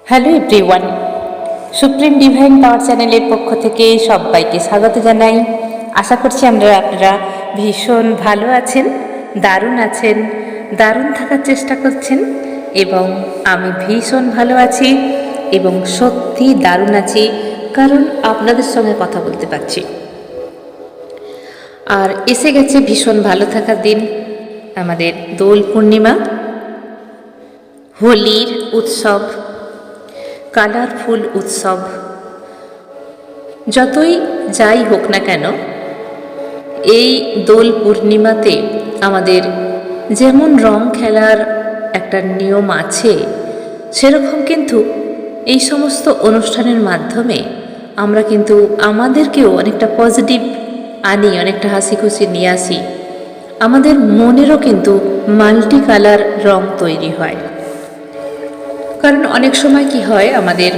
Hello everyone, supreme divine পাওয়ার চ্যানেলের পক্ষ থেকে সবাইকে স্বাগত জানাই। আশা করছি আপনারা ভীষণ ভালো আছেন, দারুণ থাকার চেষ্টা করছেন এবং আমি ভীষণ ভালো আছি এবং সত্যি দারুণ আছি, কারণ আপনাদের সঙ্গে কথা বলতে পারছি। আর এসে গেছে ভীষণ ভালো থাকার দিন, আমাদের দোল পূর্ণিমা, হোলির উৎসব, কালারফুল উৎসব। যতই যাই হোক না কেন, এই দোল পূর্ণিমাতে আমাদের যেমন রং খেলার একটা নিয়ম আছে, সেরকম কিন্তু এই সমস্ত অনুষ্ঠানের মাধ্যমে আমরা কিন্তু আমাদেরকেও অনেকটা পজিটিভ আনি, অনেকটা হাসি খুশি নিয়ে আসি। আমাদের মনেরও কিন্তু মাল্টি কালার রং তৈরি হয়। কারণ অনেক সময় কি হয়, আমাদের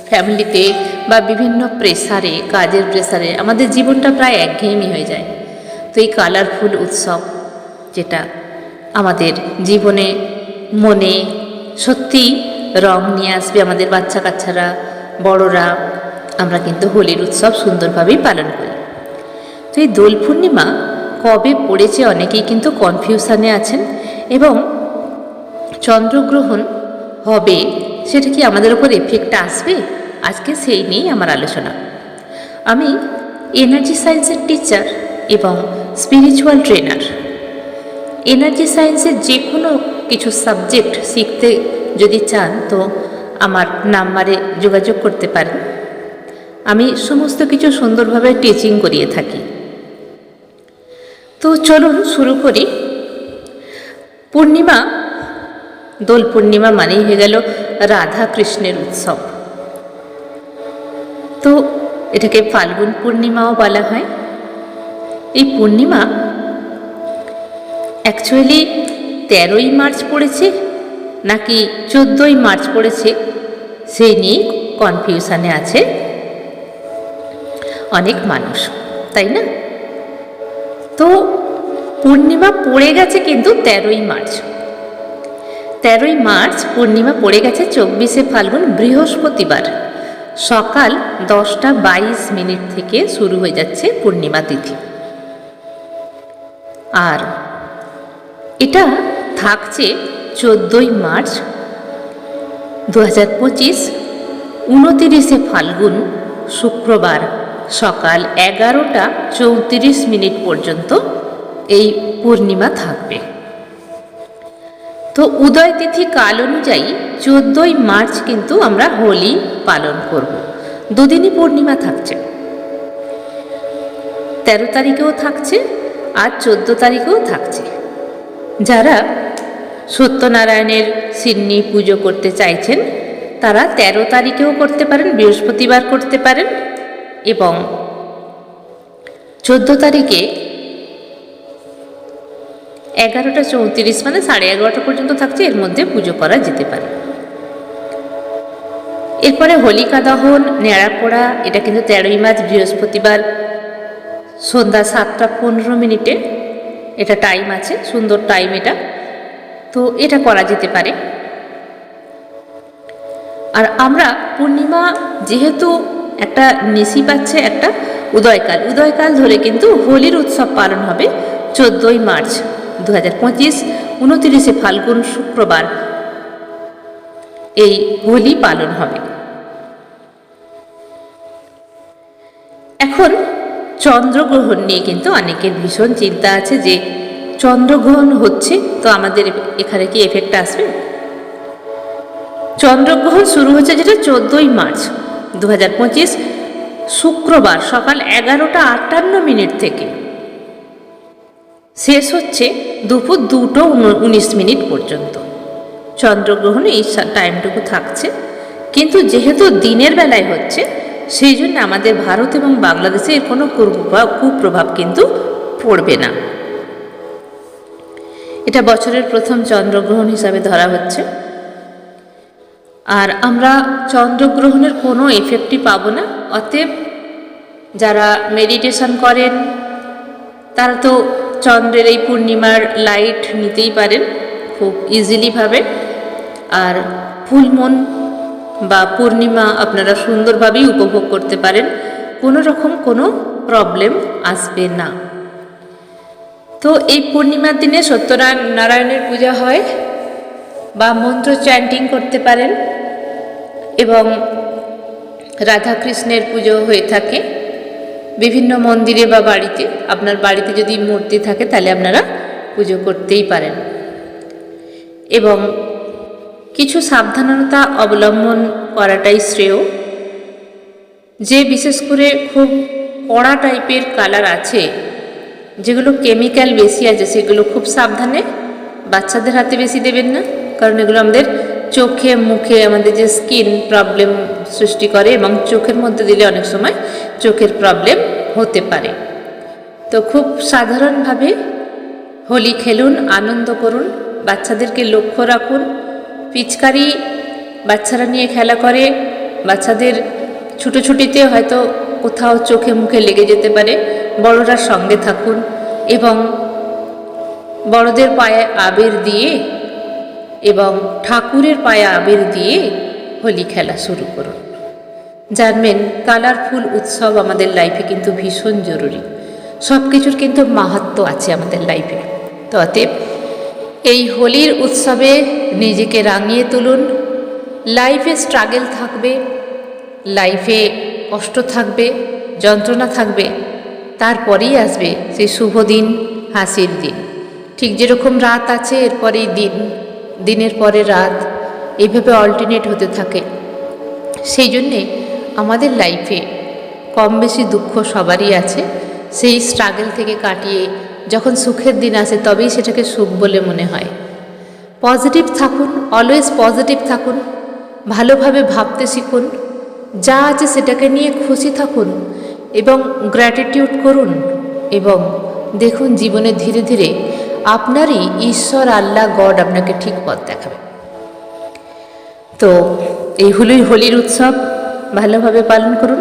ফ্যামিলিতে বা বিভিন্ন প্রেসারে, কাজের প্রেসারে আমাদের জীবনটা প্রায় একঘেয়েমি হয়ে যায়। তো এই কালারফুল উৎসব, যেটা আমাদের জীবনে মনে সত্যিই রং নিয়ে আসবে, আমাদের বাচ্চা কাচ্চারা, বড়রা, আমরা কিন্তু হোলির উৎসব সুন্দরভাবেই পালন করি। তো এই দোল পূর্ণিমা কবে পড়েছে অনেকেই কিন্তু কনফিউশনে আছেন, এবং চন্দ্রগ্রহণ হবে সেটা কি আমাদের উপর এফেক্ট আসবে, আজকে সেই নিয়েই আমার আলোচনা। আমি এনার্জি সায়েন্সের টিচার এবং স্পিরিচুয়াল ট্রেনার। এনার্জি সায়েন্সের যে কোনো কিছু সাবজেক্ট শিখতে যদি চান তো আমার নাম্বারে যোগাযোগ করতে পারেন। আমি সমস্ত কিছু সুন্দরভাবে টিচিং করিয়ে থাকি। তো চলুন শুরু করি। পূর্ণিমা, দোল পূর্ণিমা মানেই হয়ে গেল রাধা কৃষ্ণের উৎসব। তো এটাকে ফাল্গুন পূর্ণিমাও বলা হয়। এই পূর্ণিমা অ্যাকচুয়ালি 13ই মার্চ পড়েছে নাকি 14ই মার্চ পড়েছে, সেই নিয়ে কনফিউশনে আছে অনেক মানুষ, তাই না? তো পূর্ণিমা পড়ে গেছে কিন্তু 13ই মার্চ। 13ই মার্চ পূর্ণিমা পড়ে গেছে 24শে ফাল্গুন বৃহস্পতিবার সকাল 10:22 থেকে শুরু হয়ে যাচ্ছে পূর্ণিমা তিথি। আর এটা থাকছে 14ই মার্চ 2025 29শে ফাল্গুন শুক্রবার সকাল 11:34 পর্যন্ত এই পূর্ণিমা থাকবে। তো উদয় তিথি কাল অনুযায়ী 14ই মার্চ কিন্তু আমরা হোলি পালন করব। দুদিনই পূর্ণিমা থাকছে, 13 তারিখেও থাকছে আর 14 তারিখেও থাকছে। যারা সত্যনারায়ণের সিন্নি পুজো করতে চাইছেন তারা 13 তারিখেও করতে পারেন, বৃহস্পতিবার করতে পারেন, এবং 14 তারিখে 11:34 মানে 11:30 পর্যন্ত থাকছে, এর মধ্যে পুজো করা যেতে পারে। এরপরে হোলিকা দহন, নেড়া পোড়া, এটা কিন্তু 13ই মার্চ বৃহস্পতিবার সন্ধ্যা 7:15 এটা টাইম আছে, সুন্দর টাইম এটা, তো এটা করা যেতে পারে। আর আমরা পূর্ণিমা যেহেতু একটা নিশি পাচ্ছে, একটা উদয়কাল ধরে কিন্তু হোলির উৎসব পালন হবে 14ই মার্চ 2025 29শে ফাল্গুন শুক্রবার এই হোলি পালন হবে। এখন চন্দ্রগ্রহণ নিয়ে কিন্তু অনেকের ভীষণ চিন্তা আছে যে চন্দ্রগ্রহণ হচ্ছে তো আমাদের এখানে কি এফেক্ট আসবে। চন্দ্রগ্রহণ শুরু হচ্ছে যেটা 14ই মার্চ 2025 শুক্রবার সকাল 11:58 থেকে, শেষ হচ্ছে দুপুর 2:19 পর্যন্ত চন্দ্রগ্রহণ এই টাইমটুকু থাকছে। কিন্তু যেহেতু দিনের বেলায় হচ্ছে, সেই জন্য আমাদের ভারত এবং বাংলাদেশে এর কোনো কুপ্রভাব কিন্তু পড়বে না। এটা বছরের প্রথম চন্দ্রগ্রহণ হিসাবে ধরা হচ্ছে। আর আমরা চন্দ্রগ্রহণের কোনো এফেক্টই পাবো না। অতএব যারা মেডিটেশন করেন তারা তো চন্দ্রের এই পূর্ণিমার লাইট নিতেই পারেন খুব ইজিলিভাবে। আর ফুল মুন বা পূর্ণিমা আপনারা সুন্দরভাবেই উপভোগ করতে পারেন, কোনো রকম কোনো প্রবলেম আসবে না। তো এই পূর্ণিমার দিনে সত্যনারায়ণের পূজা হয় বা মন্ত্র চ্যান্টিং করতে পারেন, এবং রাধাকৃষ্ণের পুজো হয়ে থাকে বিভিন্ন মন্দিরে বা বাড়িতে। আপনার বাড়িতে যদি মূর্তি থাকে তাহলে আপনারা পুজো করতেই পারেন, এবং কিছু সাবধানতা অবলম্বন করাটাই শ্রেয়। যে বিশেষ করে খুব কড়া টাইপের কালার আছে, যেগুলো কেমিক্যাল বেশি আছে, সেগুলো খুব সাবধানে বাচ্চাদের হাতে বেশি দেবেন না, কারণ এগুলো আমাদের চোখে মুখে আমাদের যে স্কিন প্রবলেম সৃষ্টি করে, এবং চোখের মধ্যে দিলে অনেক সময় চোখের প্রবলেম হতে পারে। তো খুব সাধারণভাবে হোলি খেলুন, আনন্দ করুন, বাচ্চাদেরকে লক্ষ্য রাখুন। পিচকারি বাচ্চারা নিয়ে খেলা করে, বাচ্চাদের ছুটোছুটিতে হয়তো কোথাও চোখে মুখে লেগে যেতে পারে, বড়রা সঙ্গে থাকুন এবং বড়দের পায়ে আবির দিয়ে এবং ঠাকুরের পায়ে আবির দিয়ে হোলি খেলা শুরু করুন। জানবেন কালারফুল উৎসব আমাদের লাইফে কিন্তু ভীষণ জরুরি। সব কিছুর কিন্তু মাহাত্ম্য আছে আমাদের লাইফে। তো অতএব এই হোলির উৎসবে নিজেকে রাঙিয়ে তুলুন। লাইফে স্ট্রাগল থাকবে, লাইফে কষ্ট থাকবে, যন্ত্রণা থাকবে, তারপরেই আসবে সেই শুভ দিন, হাসির দিন। ঠিক যেরকম রাত আছে এরপরেই দিন, দিনের পরে রাত, এইভাবে অল্টারনেট হতে থাকে। সেই জন্যে আমাদের লাইফে কম বেশি দুঃখ সবারই আছে। সেই স্ট্রাগল থেকে কাটিয়ে যখন সুখের দিন আসে তবেই সেটাকে সুখ বলে মনে হয়। পজিটিভ থাকুন, অলওয়েজ পজিটিভ থাকুন, ভালোভাবে ভাবতে শিখুন, যা আছে সেটাকে নিয়ে খুশি থাকুন এবং গ্র্যাটিটিউড করুন, এবং দেখুন জীবনে ধীরে ধীরে আপনারই ঈশ্বর, আল্লাহ, গড আপনাকে ঠিক পথ দেখাবে। তো এই হোলির উৎসব ভালোভাবে পালন করুন।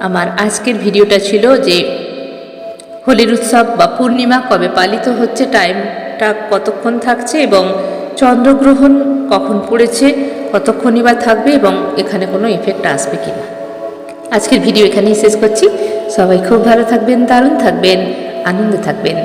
আমার আজকের ভিডিওটা ছিল যে হোলির উৎসব বা পূর্ণিমা কবে পালিত হচ্ছে, টাইমটা কতক্ষণ থাকছে, এবং চন্দ্রগ্রহণ কখন পড়েছে, কতক্ষণই বা থাকবে, এবং এখানে কোনো এফেক্ট আসবে কি না। আজকের ভিডিও এখানেই শেষ করছি। সবাই খুব ভালো থাকবেন, দারুণ থাকবেন, আনন্দে থাকবেন।